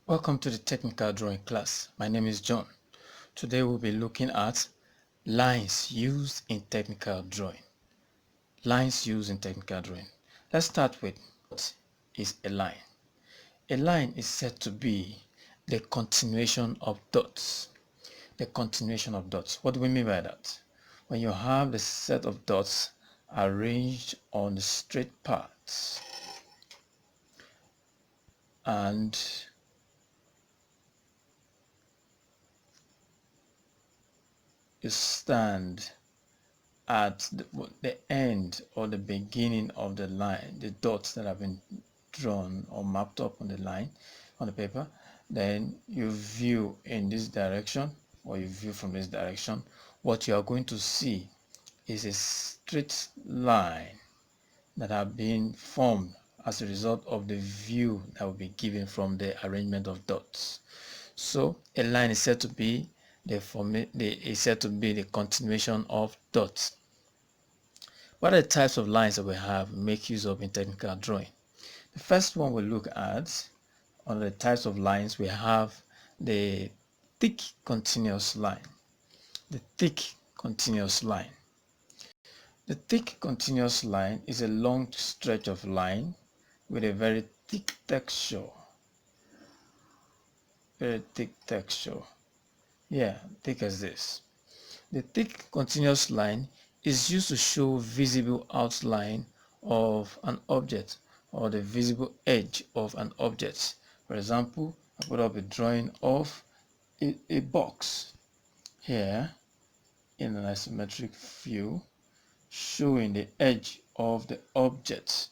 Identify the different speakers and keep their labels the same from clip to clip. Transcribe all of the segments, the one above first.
Speaker 1: Welcome to the technical drawing class. My name is John. Today we'll be looking at lines used in technical drawing. Lines used in technical drawing. Let's start with what is a line. A line is said to be the continuation of dots. The continuation of dots. What do we mean by that? When you have the set of dots arranged on the straight paths and you stand at the end or the beginning of the line, the dots that have been drawn or mapped up on the line on the paper, then you view in this direction or you view from this direction, what you are going to see is a straight line that have been formed as a result of the view that will be given from the arrangement of dots. So a line is said to be the continuation of dots. What are the types of lines that we have make use of in technical drawing? The first one we look at on the types of lines, we have the thick continuous line. The thick continuous line. The thick continuous line is a long stretch of line with a very thick texture. Very thick texture. Yeah, thick as this. The thick continuous line is used to show visible outline of an object or the visible edge of an object. For example, I put up a drawing of a box here in an isometric view showing the edge of the object.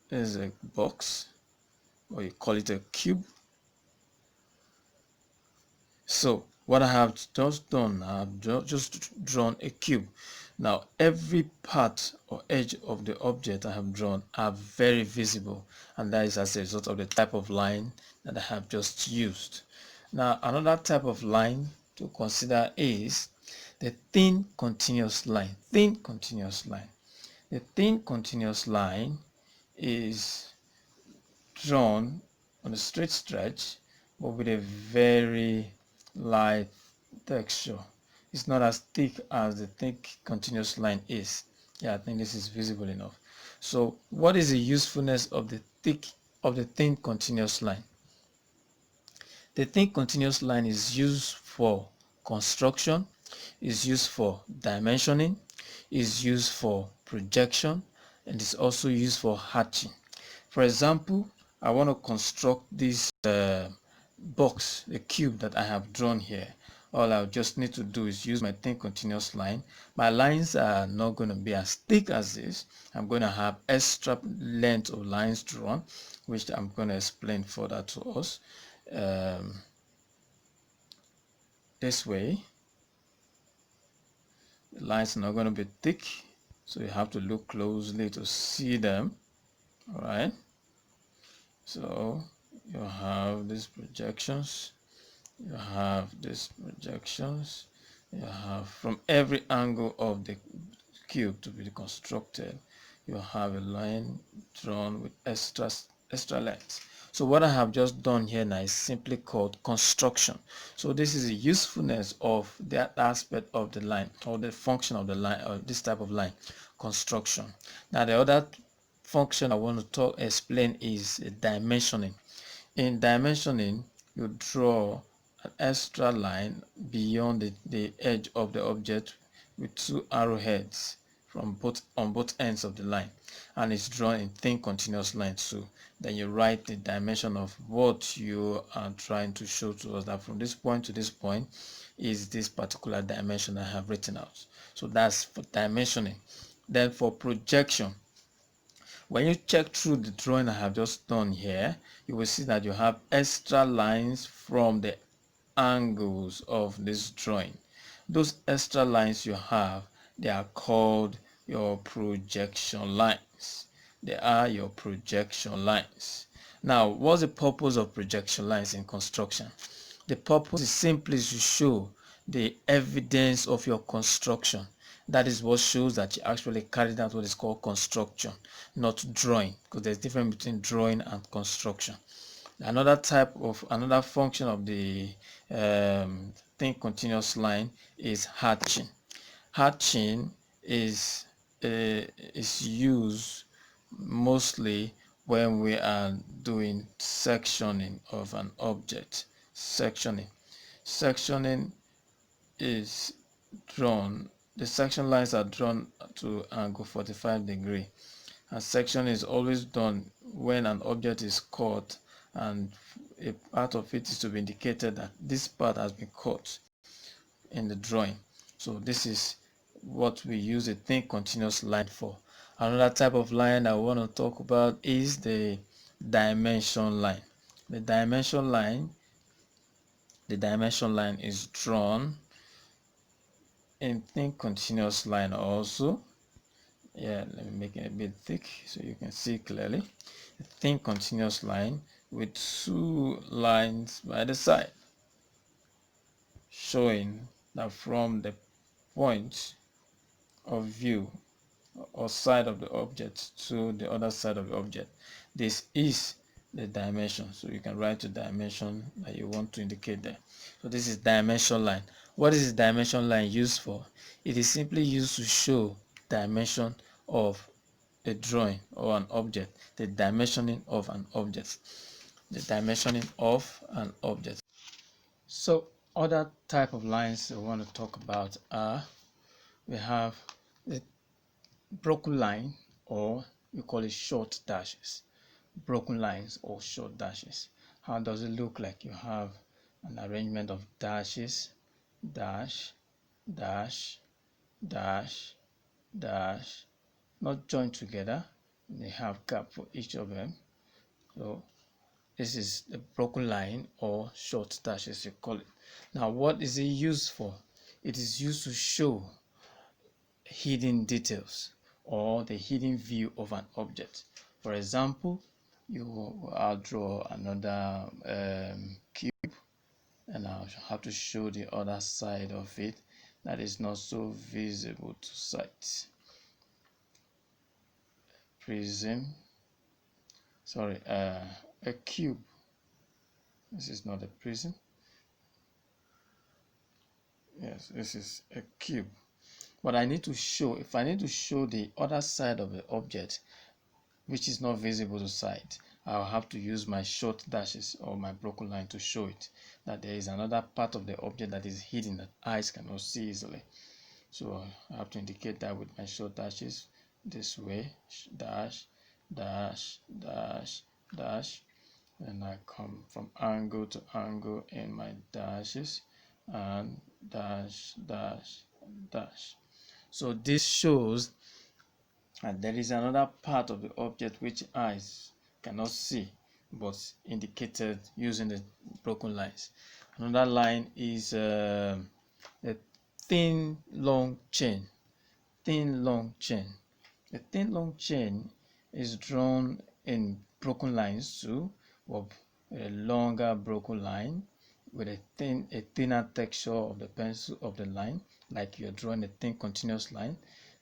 Speaker 1: This is a box, or you call it a cube. So what I have just done, I have just drawn a cube. Now every part or edge of the object I have drawn are very visible, and that is as a result of the type of line that I have just used. Now another type of line to consider is the thin continuous line. Thin continuous line. The thin continuous line is drawn on a straight stretch but with a very light texture. It's not as thick as the thick continuous line is. Yeah, I think this is visible enough. So what is the usefulness of the thin continuous line? The thin continuous line is used for construction, is used for dimensioning, is used for projection, and is also used for hatching. For example, I want to construct this box, the cube that I have drawn here. All I just need to do is use my thin continuous line. My lines are not going to be as thick as this. I'm going to have extra length of lines drawn, which I'm going to explain further to us. This way, the lines are not going to be thick, so you have to look closely to see them. All right, so you have these projections, you have these projections, you have from every angle of the cube to be constructed, you have a line drawn with extra length. So what I have just done here now is simply called construction. So this is the usefulness of that aspect of the line, or the function of the line, or this type of line, construction. Now the other function I want to explain is dimensioning. In dimensioning, you draw an extra line beyond the edge of the object with two arrowheads on both ends of the line, and it's drawn in thin continuous lines too. Then you write the dimension of what you are trying to show to us, that from this point to this point is this particular dimension I have written out. So that's for dimensioning. Then for projection, when you check through the drawing I have just done here, you will see that you have extra lines from the angles of this drawing. Those extra lines you have, they are called your projection lines. They are your projection lines. Now, what's the purpose of projection lines in construction? The purpose is simply to show the evidence of your construction. That is what shows that you actually carried out what is called construction, not drawing, because there's difference between drawing and construction. Another function of the thin continuous line is hatching. Hatching is used mostly when we are doing sectioning of an object. Sectioning is drawn. The section lines are drawn to angle 45 degree, and section is always done when an object is cut and a part of it is to be indicated that this part has been cut in the drawing. So this is what we use a thin continuous line for. Another type of line I want to talk about is the dimension line. The dimension line is drawn in thin continuous line also. Yeah, let me make it a bit thick so you can see clearly. A thin continuous line with two lines by the side, showing that from the point of view or side of the object to the other side of the object, this is the dimension. So you can write the dimension that you want to indicate there. So this is dimension line. What is the dimension line used for? It is simply used to show dimension of a drawing or an object, the dimensioning of an object, So other type of lines I want to talk about are, we have the broken line, or we call it short dashes. Broken lines or short dashes. How does it look like? You have an arrangement of dashes, dash, dash, dash, dash, not joined together. They have gap for each of them. So this is the broken line or short dash as you call it. Now what is it used for? It is used to show hidden details or the hidden view of an object. For example, I'll draw another cube, and I'll have to show the other side of it that is not so visible to sight. Prism, sorry, a cube. This is not a prism. Yes, this is a cube. But I need to show, if I need to show the other side of the object which is not visible to sight, I'll have to use my short dashes or my broken line to show it that there is another part of the object that is hidden that eyes cannot see easily. So I have to indicate that with my short dashes this way, dash, dash, dash, dash, and I come from angle to angle in my dashes, and dash, dash, dash. So this shows that there is another part of the object which eyes cannot see, but indicated using the broken lines. Another line is a thin long chain. Thin long chain. A thin long chain is drawn in broken lines too, or a longer broken line with a thinner texture of the pencil of the line, like you're drawing a thin continuous line,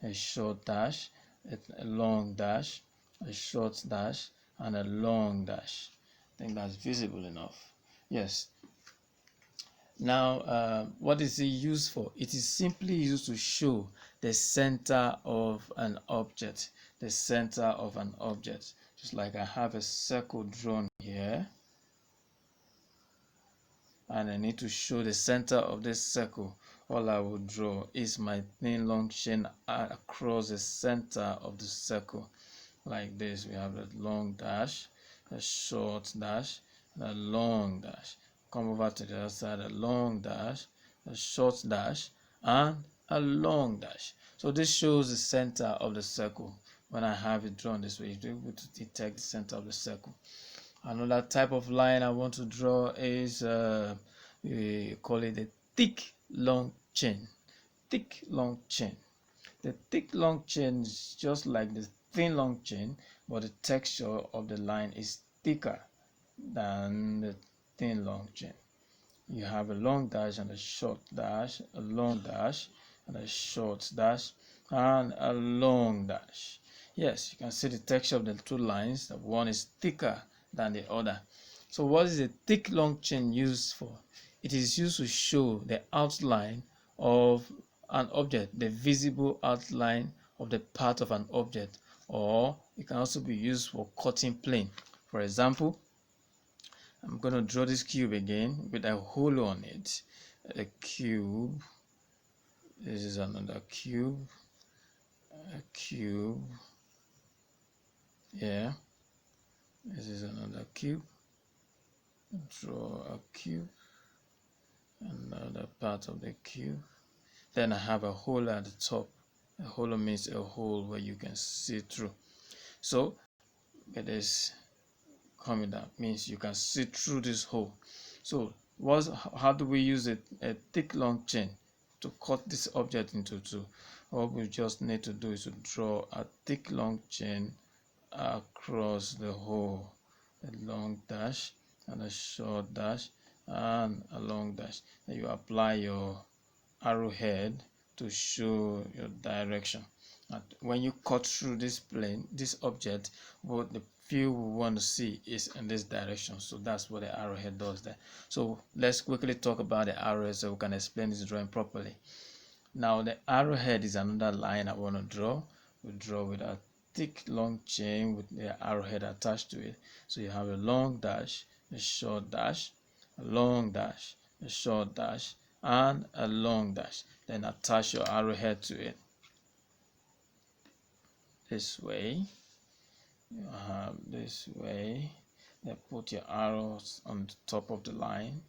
Speaker 1: a short dash, a long dash, a short dash, and a long dash. I think that's visible enough. Yes. Now, what is it used for? It is simply used to show the center of an object. The center of an object. Just like I have a circle drawn here, and I need to show the center of this circle. All I will draw is my thin long chain across the center of the circle. Like this, we have a long dash, a short dash, and a long dash. Come over to the other side, a long dash, a short dash, and a long dash. So this shows the center of the circle. When I have it drawn this way, you'll be able to detect the center of the circle. Another type of line I want to draw is we call it a thick long chain. Thick long chain. The thick long chain is just like the thin long chain, but the texture of the line is thicker than the thin long chain. You have a long dash and a short dash, a long dash, and a short dash and a long dash. Yes, you can see the texture of the two lines. The one is thicker than the other. So what is a thick long chain used for? It is used to show the outline of an object, the visible outline of the part of an object, or it can also be used for cutting plane. For example, I'm going to draw this cube again with a hole on it. A cube. This is another cube. A cube. Yeah. This is another cube. Draw a cube. Another part of the cube. Then I have a hole at the top. A hole means a hole where you can see through. So it is coming down, means you can see through this hole. So how do we use a thick long chain to cut this object into two? What we just need to do is to draw a thick long chain across the hole, a long dash and a short dash and a long dash. Then you apply your arrowhead to show your direction. And when you cut through this plane, this object, what the view we want to see is in this direction. So that's what the arrowhead does there. So let's quickly talk about the arrowhead so we can explain this drawing properly. Now the arrowhead is another line I want to draw. We draw with a thick long chain with the arrowhead attached to it. So you have a long dash, a short dash, a long dash, a short dash, and a long dash. Then attach your arrowhead to it. This way. You have this way. Then put your arrows on the top of the line.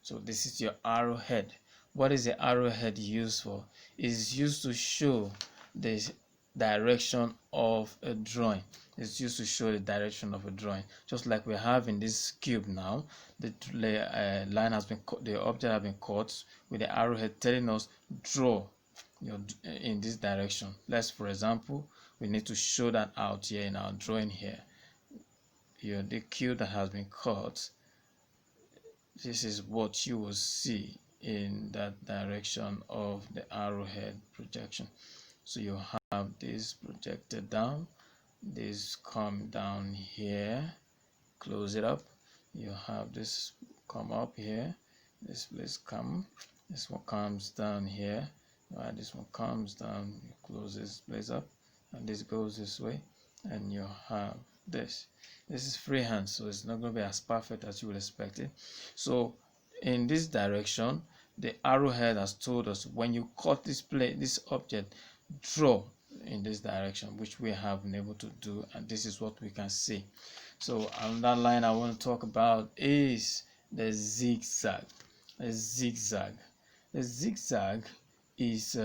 Speaker 1: So this is your arrowhead. What is the arrowhead used for? It's used to show the direction of a drawing. It's used to show the direction of a drawing. Just like we have in this cube now, the line has been cut, the object has been cut with the arrowhead telling us draw in this direction. Let's, for example, we need to show that out here in our drawing here. The cube that has been cut, this is what you will see in that direction of the arrowhead projection. So you have this projected down, this come down here, close it up. You have this come up here, this place come, this one comes down here, right? This one comes down, you close this place up, and this goes this way, and you have this. This is freehand, so it's not going to be as perfect as you would expect it. So in this direction, the arrowhead has told us when you cut this object, draw in this direction, which we have been able to do, and this is what we can see. So another line I want to talk about is the zigzag. A zigzag. The zigzag is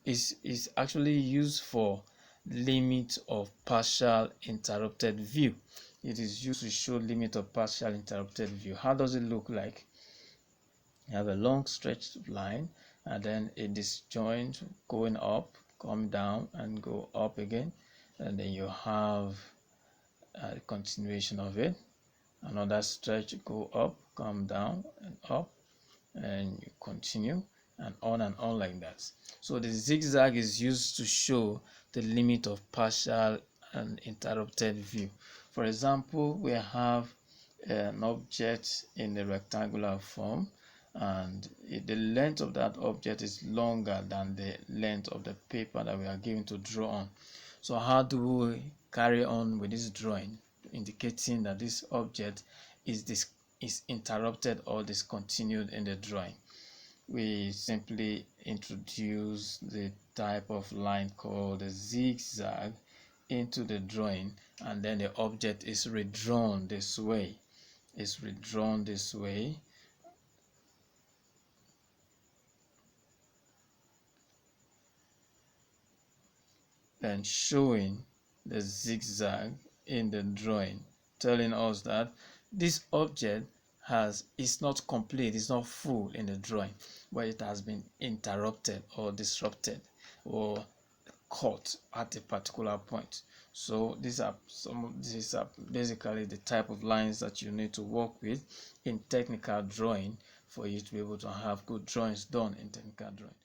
Speaker 1: is actually used for limit of partial interrupted view. It is used to show limit of partial interrupted view. How does it look like? You have a long stretched line and then a disjoint going up, come down and go up again, and then you have a continuation of it, another stretch, go up, come down and up, and you continue and on like that. So the zigzag is used to show the limit of partial and interrupted view. For example, we have an object in the rectangular form, and the length of that object is longer than the length of the paper that we are given to draw on. So how do we carry on with this drawing, indicating that this object is interrupted or discontinued in the drawing? We simply introduce the type of line called a zigzag into the drawing, and then the object is redrawn this way. It's redrawn this way. Then showing the zigzag in the drawing, telling us that this object is not complete, it's not full in the drawing, but it has been interrupted or disrupted or caught at a particular point. So these are basically the type of lines that you need to work with in technical drawing for you to be able to have good drawings done in Tinkercad drawing.